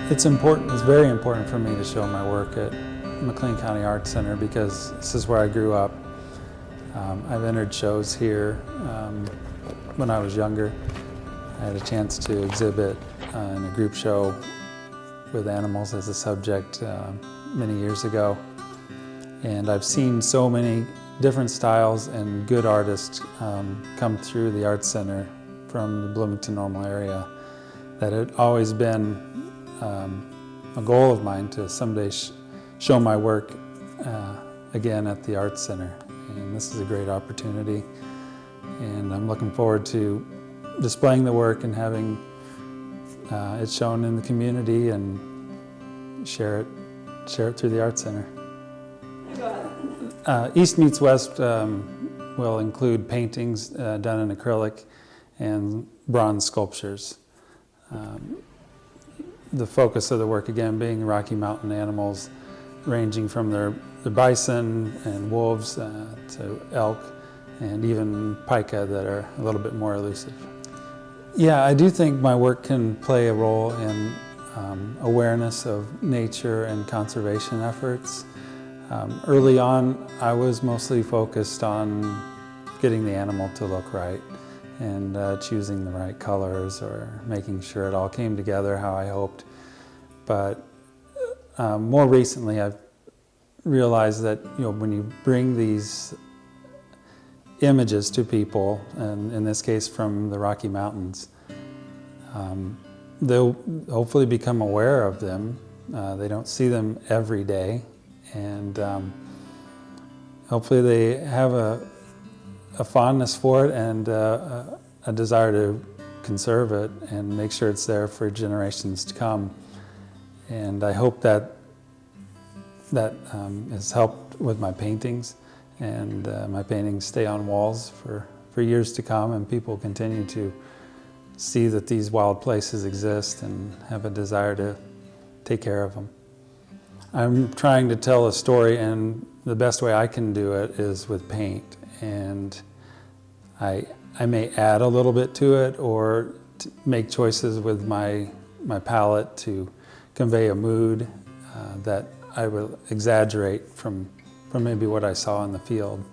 It's important, it's very important for me to show my work at McLean County Arts Center because this is where I grew up. I've entered shows here when I was younger. I had a chance to exhibit in a group show with animals as a subject many years ago. And I've seen so many different styles and good artists come through the Arts Center from the Bloomington-Normal area that it had always been a goal of mine to someday show my work again at the Arts Center. And this is a great opportunity. And I'm looking forward to displaying the work and having it shown in the community and share it through the Arts Center. East Meets West will include paintings done in acrylic and bronze sculptures. The focus of the work again being Rocky Mountain animals ranging from the bison and wolves to elk and even pika that are a little bit more elusive. Yeah, I do think my work can play a role in awareness of nature and conservation efforts. Early on, I was mostly focused on getting the animal to look right and choosing the right colors or making sure it all came together how I hoped. But more recently, I've realized that when you bring these images to people, and in this case from the Rocky Mountains, they'll hopefully become aware of them. They don't see them every day, and hopefully they have a fondness for it and a desire to conserve it and make sure it's there for generations to come. And I hope that has helped with my paintings, and my paintings stay on walls for years to come, and people continue to see that these wild places exist and have a desire to take care of them. I'm trying to tell a story, and the best way I can do it is with paint. And I may add a little bit to it or make choices with my palette to convey a mood that I will exaggerate from maybe what I saw in the field.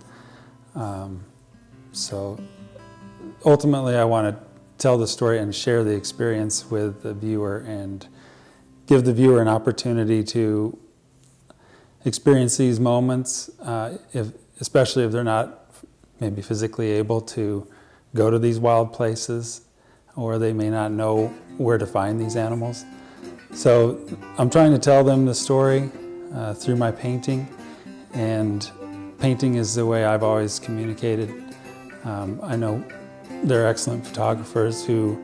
So ultimately I want to tell the story and share the experience with the viewer and give the viewer an opportunity to experience these moments, especially if they're not maybe physically able to go to these wild places, or they may not know where to find these animals. So I'm trying to tell them the story through my painting, and painting is the way I've always communicated. I know there are excellent photographers who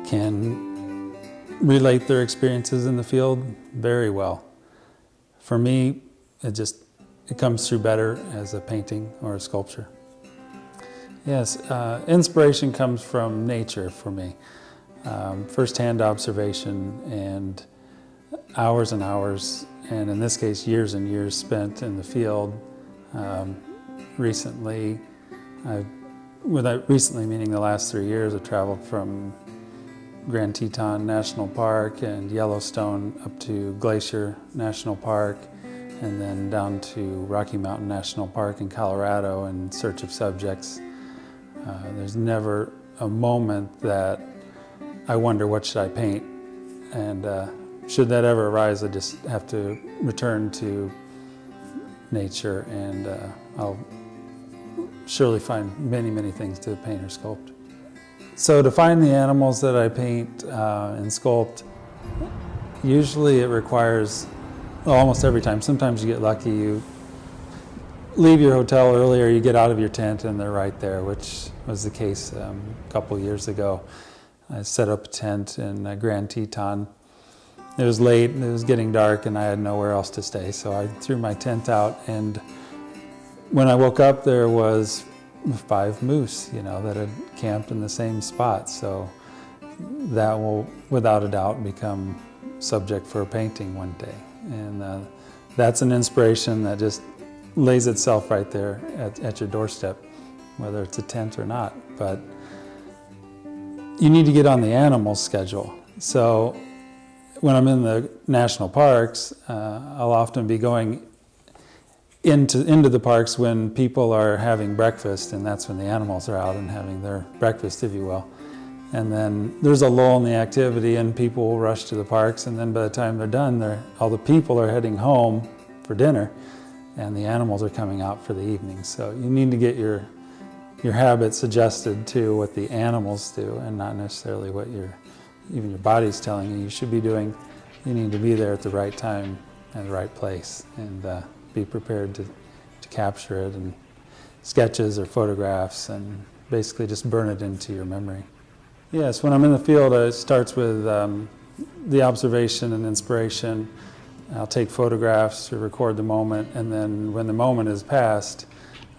can relate their experiences in the field very well. For me, it comes through better as a painting or a sculpture. Yes, inspiration comes from nature for me. First-hand observation and hours and hours, and in this case, years and years spent in the field. Recently meaning the last 3 years, I've traveled from Grand Teton National Park and Yellowstone up to Glacier National Park, and then down to Rocky Mountain National Park in Colorado in search of subjects. There's never a moment that I wonder what should I paint, and should that ever arise, I just have to return to nature, and I'll surely find many, many things to paint or sculpt. So to find the animals that I paint and sculpt, usually it requires, almost every time, sometimes you get lucky, you leave your hotel early or you get out of your tent and they're right there, which was the case a couple years ago. I set up a tent in Grand Teton. It was late, it was getting dark, and I had nowhere else to stay, so I threw my tent out, and when I woke up there was 5 moose, that had camped in the same spot. So that will, without a doubt, become subject for a painting one day. And that's an inspiration that just lays itself right there at your doorstep, whether it's a tent or not. But you need to get on the animal schedule. So when I'm in the national parks, I'll often be going into the parks when people are having breakfast, and that's when the animals are out and having their breakfast, if you will. And then there's a lull in the activity and people will rush to the parks, and then by the time they're done, all the people are heading home for dinner and the animals are coming out for the evening. So you need to get your habits adjusted to what the animals do and not necessarily what even your body's telling you should be doing. You need to be there at the right time and the right place, and be prepared to capture it in sketches or photographs, and basically just burn it into your memory. Yes, when I'm in the field, it starts with the observation and inspiration. I'll take photographs or record the moment, and then when the moment is past,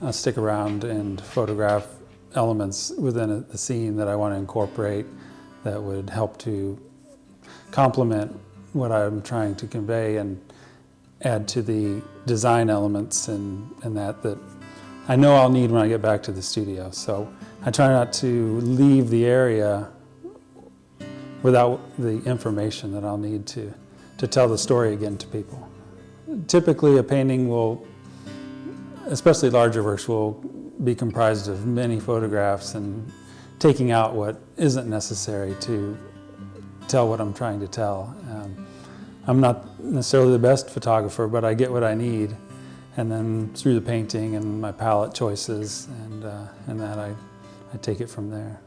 I'll stick around and photograph elements within the scene that I want to incorporate that would help to complement what I'm trying to convey and add to the design elements and that I know I'll need when I get back to the studio. So I try not to leave the area without the information that I'll need to tell the story again to people. Typically a painting will, especially larger works, will be comprised of many photographs and taking out what isn't necessary to tell what I'm trying to tell. I'm not necessarily the best photographer, but I get what I need, and then through the painting and my palette choices and that I take it from there.